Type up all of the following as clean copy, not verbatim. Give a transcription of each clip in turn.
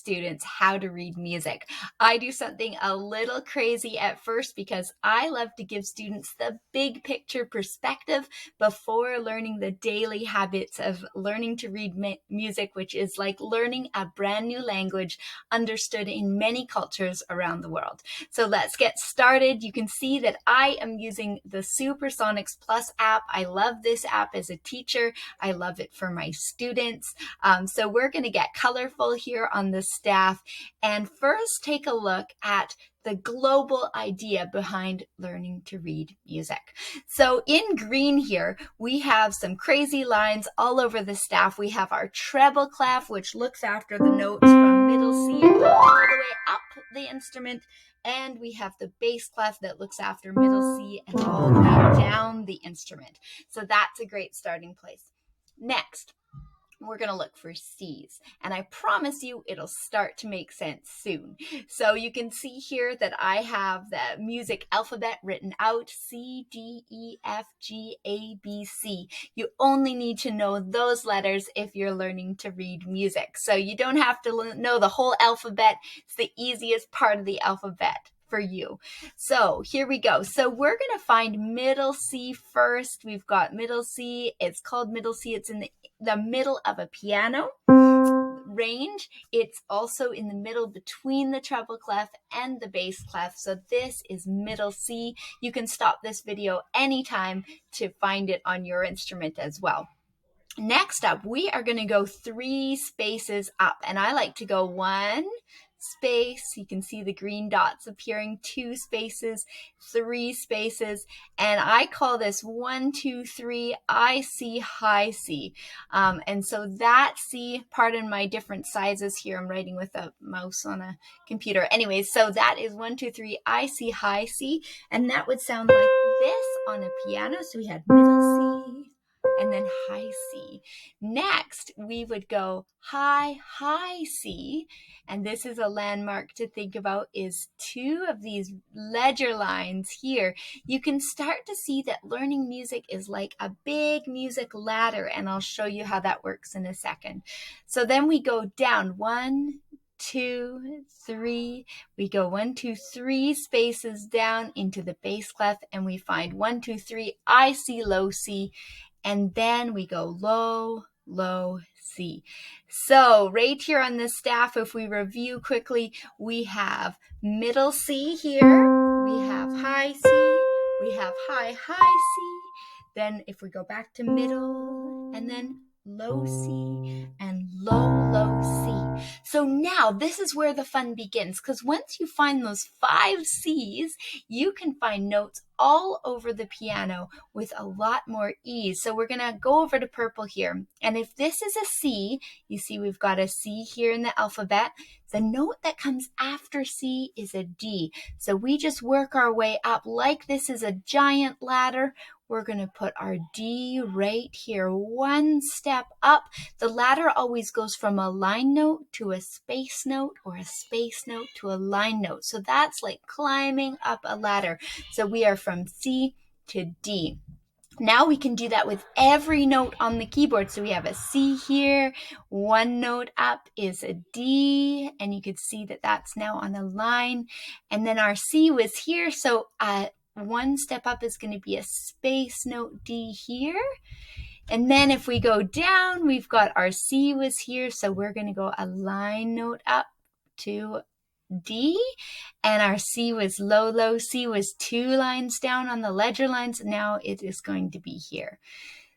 students how to read music. I do something a little crazy at first because I love to give students the big picture perspective before learning the daily habits of learning to read music, which is like learning a brand new language understood in many cultures around the world. So let's get started. You can see that I am using the Supersonics Plus app. I love this app as a teacher. I love it for my students. So we're going to get colorful here on the staff and first take a look at the global idea behind learning to read music. So in green here, we have some crazy lines all over the staff. We have our treble clef, which looks after the notes from middle C all the way up the instrument. And we have the bass clef that looks after middle C and all the way down the instrument. So that's a great starting place. Next, we're going to look for C's, and I promise you it'll start to make sense soon. So you can see here that I have the music alphabet written out: C, D, E, F, G, A, B, C. You only need to know those letters if you're learning to read music. So you don't have to know the whole alphabet. It's the easiest part of the alphabet for you. So here we go. So we're going to find middle C first. We've got middle C. It's called middle C. It's in the middle of a piano range. It's also in the middle between the treble clef and the bass clef. So this is middle C. You can stop this video anytime to find it on your instrument as well. Next up, we are going to go 3 spaces up, and I like to go 1 space. You can see the green dots appearing, 2 spaces, 3 spaces, and I call this 1, 2, 3, I, C, high C. And so that C, pardon my different sizes here, I'm writing with a mouse on a computer. Anyways, so that is 1, 2, 3, I, C, high C, and that would sound like this on a piano. So we had middle C, and then high C. Next, we would go high, high C, and this is a landmark to think about, is 2 of these ledger lines here. You can start to see that learning music is like a big music ladder, and I'll show you how that works in a second. So then we go down 1, 2, 3. We go 1, 2, 3 spaces down into the bass clef, and we find 1, 2, 3, I, C, low C. And then we go low, low C. So right here on the staff, if we review quickly, we have middle C here, we have high C, we have high, high C. Then if we go back to middle, and then low C and low, low C. So now this is where the fun begins, because once you find those 5 C's, you can find notes all over the piano with a lot more ease. So we're going to go over to purple here. And if this is a C, you see we've got a C here in the alphabet. The note that comes after C is a D. So we just work our way up like this is a giant ladder. We're going to put our D right here, 1 step up. The ladder always goes from a line note to a space note, or a space note to a line note. So that's like climbing up a ladder. So we are from C to D. Now we can do that with every note on the keyboard. So we have a C here, 1 note up is a D, and you could see that that's now on a line. And then our C was here, so 1 step up is going to be a space note D here. And then if we go down, we've got our C was here, so we're going to go a line note up to D, and our C was low, low C was 2 lines down on the ledger lines. Now it is going to be here.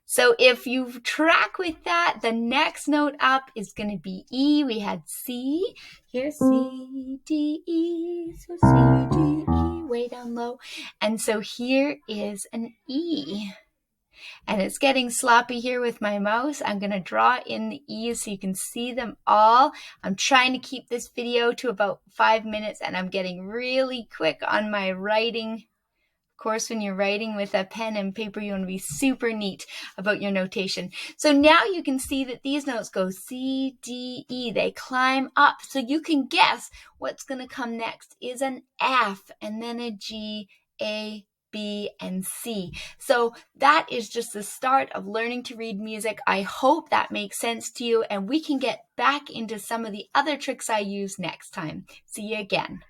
So if you track with that, the next note up is going to be E. We had C here, C, D, E, so C, D, E, way down low. And so here is an E. And it's getting sloppy here with my mouse. I'm going to draw in the E's so you can see them all. I'm trying to keep this video to about 5 minutes, and I'm getting really quick on my writing. Of course, when you're writing with a pen and paper, you want to be super neat about your notation. So now you can see that these notes go C, D, E. They climb up. So you can guess what's going to come next is an F, and then a G, A, B, and C. So that is just the start of learning to read music. I hope that makes sense to you, and we can get back into some of the other tricks I use next time. See you again.